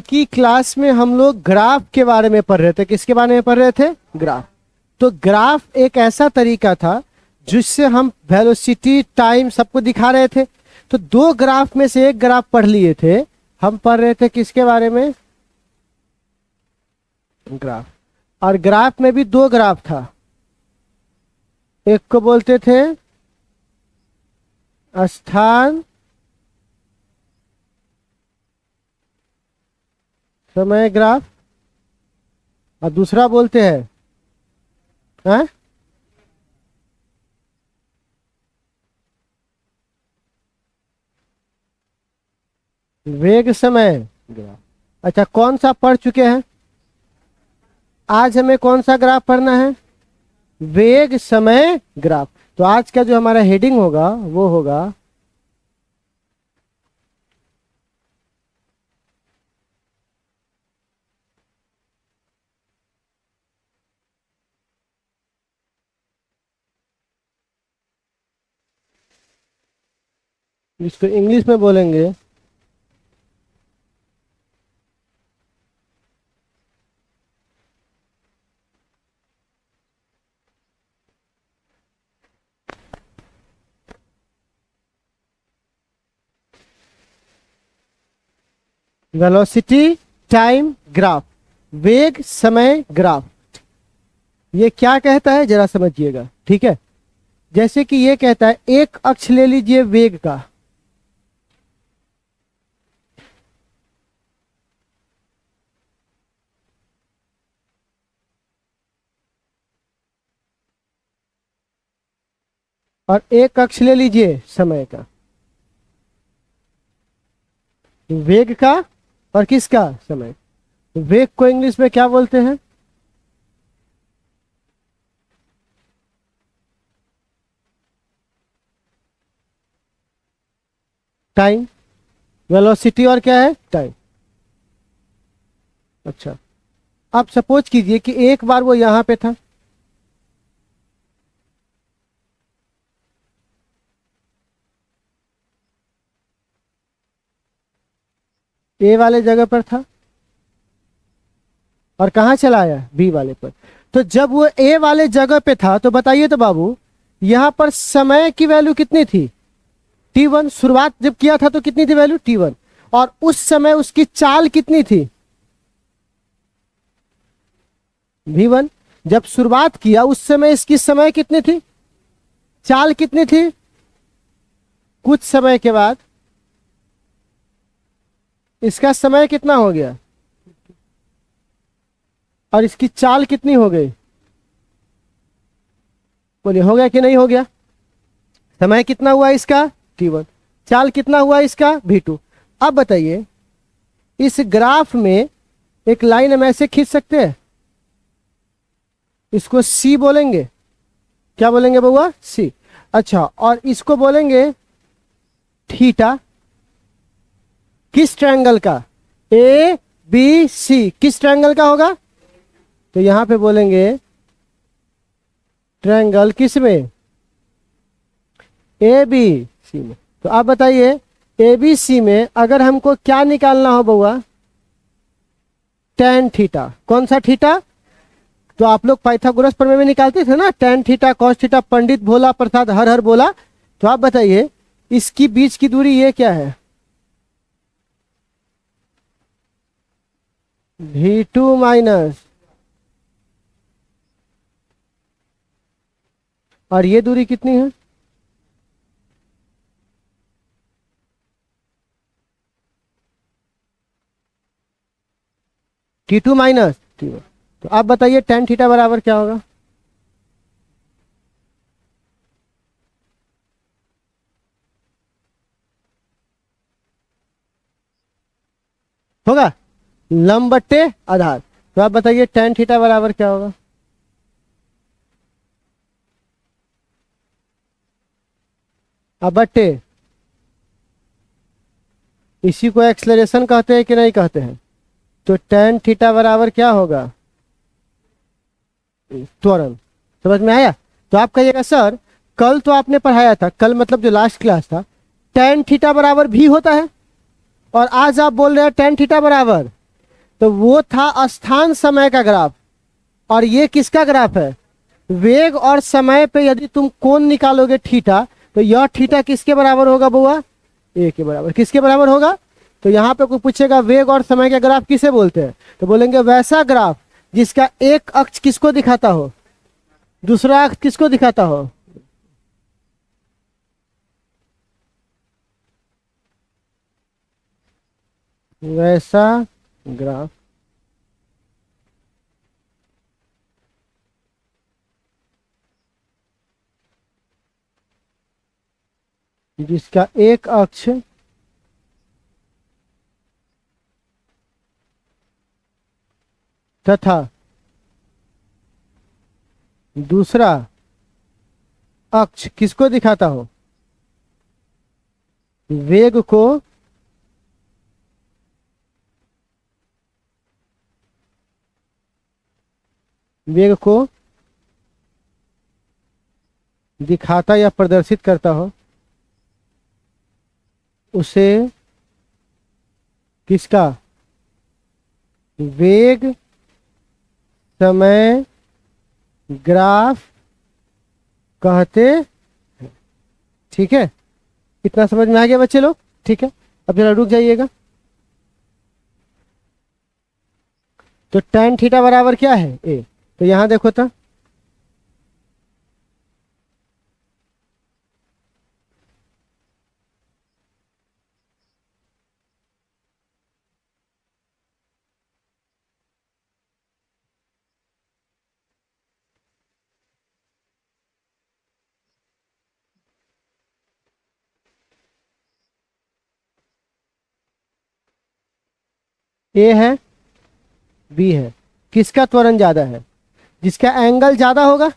की क्लास में हम लोग ग्राफ के बारे में पढ़ रहे थे। किसके बारे में पढ़ रहे थे? ग्राफ। तो ग्राफ एक ऐसा तरीका था जिससे हम वेलोसिटी, टाइम सबको दिखा रहे थे। तो दो ग्राफ में से एक ग्राफ पढ़ लिए थे। हम पढ़ रहे थे किसके बारे में? ग्राफ। और ग्राफ में भी दो ग्राफ था। एक को बोलते थे स्थान समय ग्राफ, और दूसरा बोलते हैं वेग समय ग्राफ। अच्छा, कौन सा पढ़ चुके हैं? आज हमें कौन सा ग्राफ पढ़ना है? वेग समय ग्राफ। तो आज का जो हमारा हेडिंग होगा वो होगा इसको इंग्लिश में बोलेंगे वेलोसिटी टाइम ग्राफ, वेग समय ग्राफ। ये क्या कहता है जरा समझिएगा, ठीक है? जैसे कि ये कहता है, एक अक्ष ले लीजिए वेग का, और एक अक्ष ले लीजिए समय का, वेग का और किसका? समय। वेग को इंग्लिश में क्या बोलते हैं? टाइम। वेलोसिटी और क्या है? टाइम। अच्छा, आप सपोज कीजिए कि एक बार वो यहां पे था, ए वाले जगह पर था, और कहां चला आया? बी वाले पर। तो जब वो ए वाले जगह पे था तो बताइए तो बाबू, यहां पर समय की वैल्यू कितनी थी? t1। शुरुआत जब किया था तो कितनी थी वैल्यू? t1। और उस समय उसकी चाल कितनी थी? v1। जब शुरुआत किया उस समय इसकी समय कितनी थी? चाल कितनी थी? कुछ समय के बाद इसका समय कितना हो गया, और इसकी चाल कितनी हो गई? बोलिए, हो गया कि नहीं हो गया? समय कितना हुआ इसका? t1। चाल कितना हुआ इसका? v2। अब बताइए, इस ग्राफ में एक लाइन हम ऐसे खींच सकते हैं, इसको c बोलेंगे। क्या बोलेंगे बउआ? c। अच्छा, और इसको बोलेंगे थीटा। किस ट्रायंगल का? A B C. किस ट्रायंगल का होगा? तो यहां पे बोलेंगे ट्रायंगल किस में? ए बी सी में। तो आप बताइए, ए बी सी में अगर हमको क्या निकालना हो बउआ? tan theta. कौन सा थीटा? तो आप लोग पाइथागोरस प्रमेय में निकालते थे ना, tan थीटा cos थीटा, पंडित भोला प्रसाद हर हर बोला। तो आप बताइए, इसकी बीच की दूरी ये क्या है? v2 माइनस, और ये दूरी कितनी है? t2 minus t1। तो आप बताइए tan थीटा बराबर क्या होगा? होगा लंब बट्टे आधार। तो आप बताइए tan थीटा बराबर क्या होगा? अब बट्टे, इसी को एक्सलेरेशन कहते हैं कि नहीं कहते हैं? तो tan थीटा बराबर क्या होगा? त्वरण। समझ में आया? तो आप कहिएगा सर कल तो आपने पढ़ाया था, कल मतलब जो लास्ट क्लास था, tan थीटा बराबर भी होता है, और आज आप बोल रहे हैं tan थीटा बराबर तो वो था स्थान समय का ग्राफ, और ये किसका ग्राफ है? वेग और समय पे यदि तुम कोण निकालोगे थीटा, तो यह थीटा किसके बराबर होगा बुआ? ए के बराबर। किसके बराबर होगा? तो यहाँ पे कोई पूछेगा वेग और समय का ग्राफ किसे बोलते हैं, तो बोलेंगे वैसा ग्राफ जिसका एक अक्ष किसको दिखाता हो, दूसरा अक्ष किसको दिखाता हो? वैसा ग्राफ जिसका एक अक्ष तथा दूसरा अक्ष किसको दिखाता हो? वेग को दिखाता या प्रदर्शित करता हो, उसे किसका? वेग समय ग्राफ कहते हैं। ठीक है, इतना समझ में आ गया बच्चे लोग? ठीक है, अब जरा रुक जाइएगा। तो tan थीटा बराबर क्या है? ए। तो यहां देखो तो ए है, बी है। किसका त्वरण ज्यादा है? जिसका एंगल ज्यादा होगा,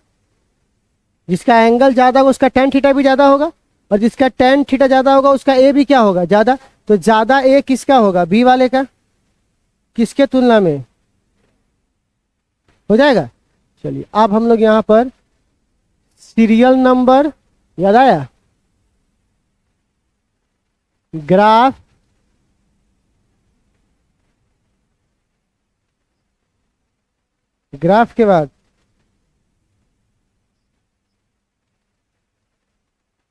जिसका एंगल ज्यादा होगा उसका tan थीटा भी ज्यादा होगा, और जिसका tan थीटा ज्यादा होगा उसका ए भी क्या होगा? ज्यादा। तो ज्यादा ए किसका होगा? बी वाले का। किसके तुलना में? हो जाएगा। चलिए अब हम लोग यहां पर सीरियल नंबर, याद आया? ग्राफ, ग्राफ के बाद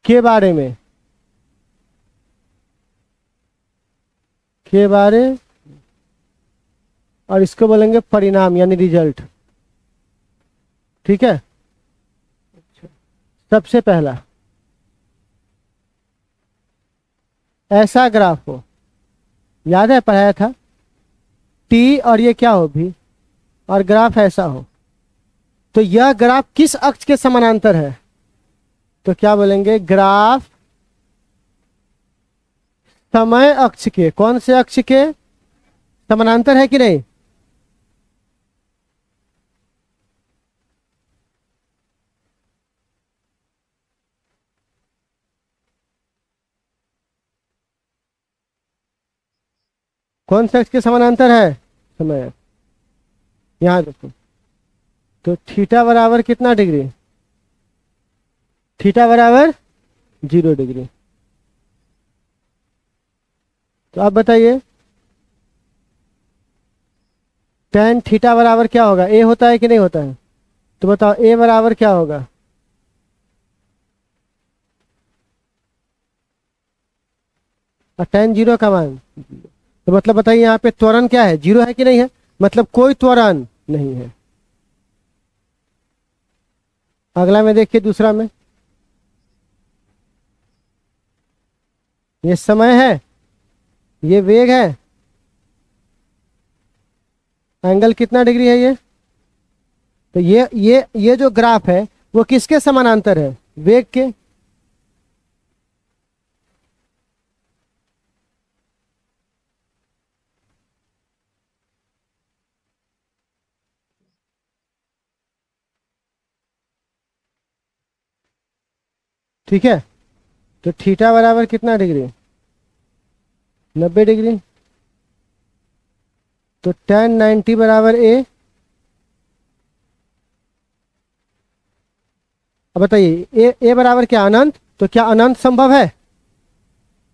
के बारे में, के बारे, और इसको बोलेंगे परिणाम यानी रिजल्ट। ठीक है, सबसे पहला ऐसा ग्राफ हो, याद है पढ़ाया था, टी और ये क्या हो भी, और ग्राफ ऐसा हो, तो यह ग्राफ किस अक्ष के समानांतर है? तो क्या बोलेंगे? ग्राफ समय अक्ष के। कौन से अक्ष के समानांतर है कि नहीं? कौन से अक्ष के समानांतर है? समय। यहां देखो, तो थीटा बराबर कितना डिग्री? थीटा बराबर 0 डिग्री। तो आप बताइए tan थीटा बराबर क्या होगा? ए होता है कि नहीं होता है? तो बताओ ए बराबर क्या होगा? और tan 0 का मान, तो मतलब बताइए यहाँ पे त्वरण क्या है? 0 है कि नहीं है? मतलब कोई त्वरण नहीं है। अगला में देखिए, दूसरा में ये समय है, ये वेग है, एंगल कितना डिग्री है ये? तो ये जो ग्राफ है वो किसके समानांतर है? वेग के। ठीक है, तो थीटा बराबर कितना डिग्री? 90 डिग्री। तो tan 90 बराबर ए। अब बताइए ए बराबर क्या? अनंत। तो क्या अनंत संभव है?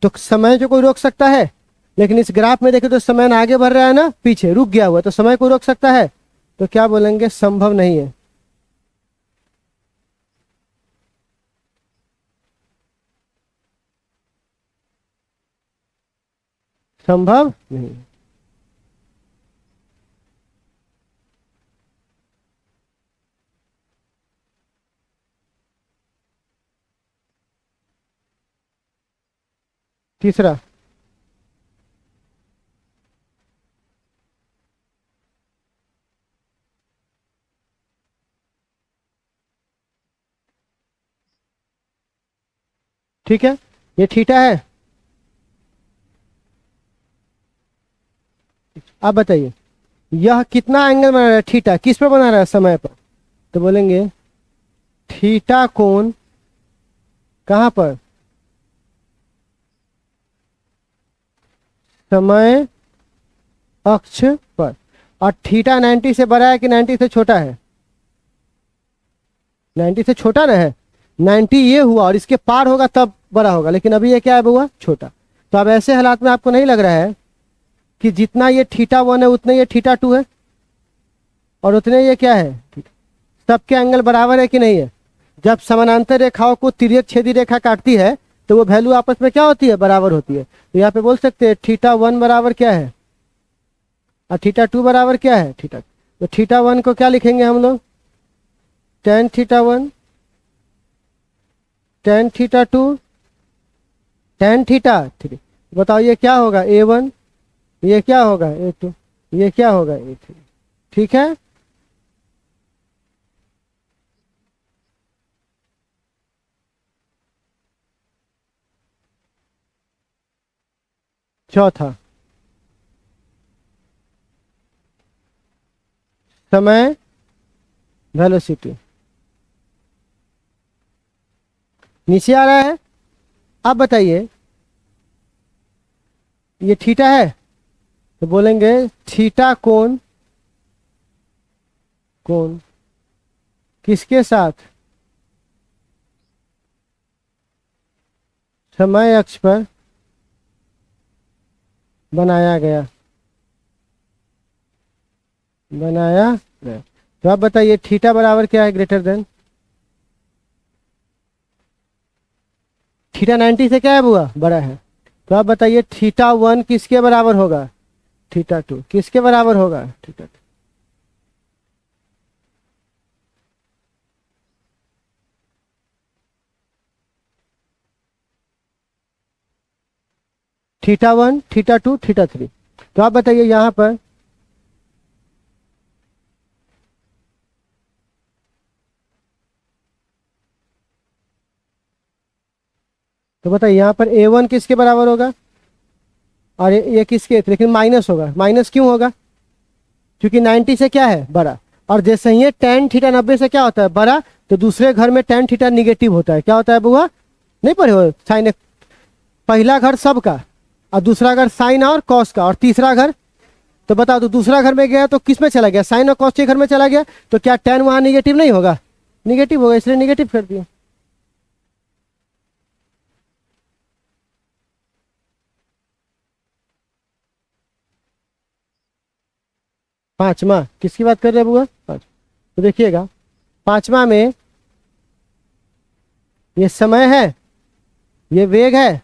तो समय जो कोई रोक सकता है? लेकिन इस ग्राफ में देखें तो समय ना आगे बढ़ रहा है ना पीछे, रुक गया हुआ, तो समय को रोक सकता है? तो क्या बोलेंगे, संभव नहीं है। संभव नहीं। तीसरा, ठीक है, ये थीटा है। आप बताइए यह कितना एंगल बना रहा है, थीटा किस पर बना रहा है, समय पर। तो बोलेंगे थीटा कोण कहां पर, समय अक्ष पर। और थीटा 90 से बड़ा है कि 90 से छोटा है? 90 से छोटा ना है। 90 ये हुआ और इसके पार होगा तब बड़ा होगा, लेकिन अभी ये क्या है हुआ, छोटा। तो अब ऐसे हालात में आपको नहीं लग रहा है कि जितना ये थीटा 1 है उतने ये थीटा 2 है और उतने ये क्या है, सबके एंगल बराबर है कि नहीं है? जब समानांतर रेखाओं को तिर्यक छेदी रेखा काटती है तो वो वैल्यू आपस में क्या होती है, बराबर होती है। तो यहाँ पे बोल सकते हैं थीटा 1 बराबर क्या है और थीटा 2 बराबर क्या है, थीटा। तो थीटा 1 को क्या लिखेंगे हम लोग, tan theta 1, tan theta 2, tan theta 3। बताओ ये क्या होगा, A1, ये क्या होगा A2, ये क्या होगा A3। ठीक है, चौथा, समय वेलोसिटी नीचे आ रहा है। आप बताइए ये थीटा है, तो बोलेंगे थीटा कोण, कोण किसके साथ, समय अक्ष पर बनाया गया, बनाया गया। तो आप बताइए थीटा बराबर क्या है, ग्रेटर देन थीटा 90 से क्या है हुआ, बड़ा है। तो आप बताइए थीटा 1 किसके बराबर होगा, थीटा 2 किसके बराबर होगा, थीटा 2। Theta 1, theta 2, theta 3। तो आप बताइए यहां पर तो बताइए यहाँ पर A1 किसके बराबर होगा और ये किसके, लेकिन माइनस होगा। माइनस क्यों होगा, क्योंकि 90 से क्या है, बड़ा। और जैसे ही tan थीटा 90 से क्या होता है, बड़ा, तो दूसरे घर में tan थीटा निगेटिव होता है। क्या होता है बुआ, नहीं पढ़े हो साइन। पहला घर सबका और दूसरा घर साइन और कॉस का और तीसरा घर, तो बताओ तो दूसरा घर में गया तो किस में चला गया, साइन और कॉस के घर में चला गया, तो क्या tan वहां निगेटिव नहीं होगा, निगेटिव होगा, इसलिए निगेटिव कर दिया। पांचवा किसकी बात कर रहे हैं बुआ, पांच। तो देखिएगा पांचवा में ये समय है, ये वेग है,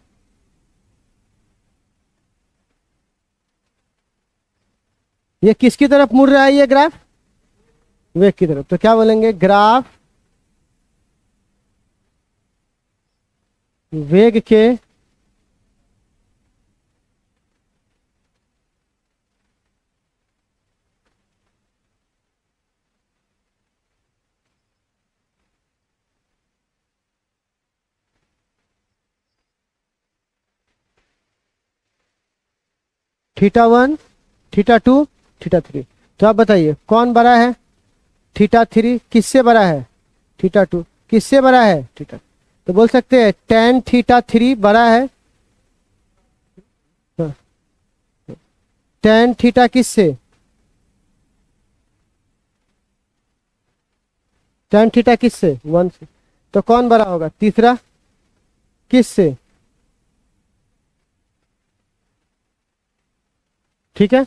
ये किसकी तरफ मुड़ रहा है, ये ग्राफ वेग की तरफ। तो क्या बोलेंगे, ग्राफ वेग के थीटा 1, थीटा 2, थीटा 3। तो आप बताइए कौन बड़ा है, थीटा 3 किससे बड़ा है, थीटा 2 किससे बड़ा है, थीटा। तो बोल सकते हैं tan थीटा 3 बड़ा है, tan थीटा किससे, tan थीटा किससे, 1 से। तो कौन बड़ा होगा, तीसरा किससे, ठीक है।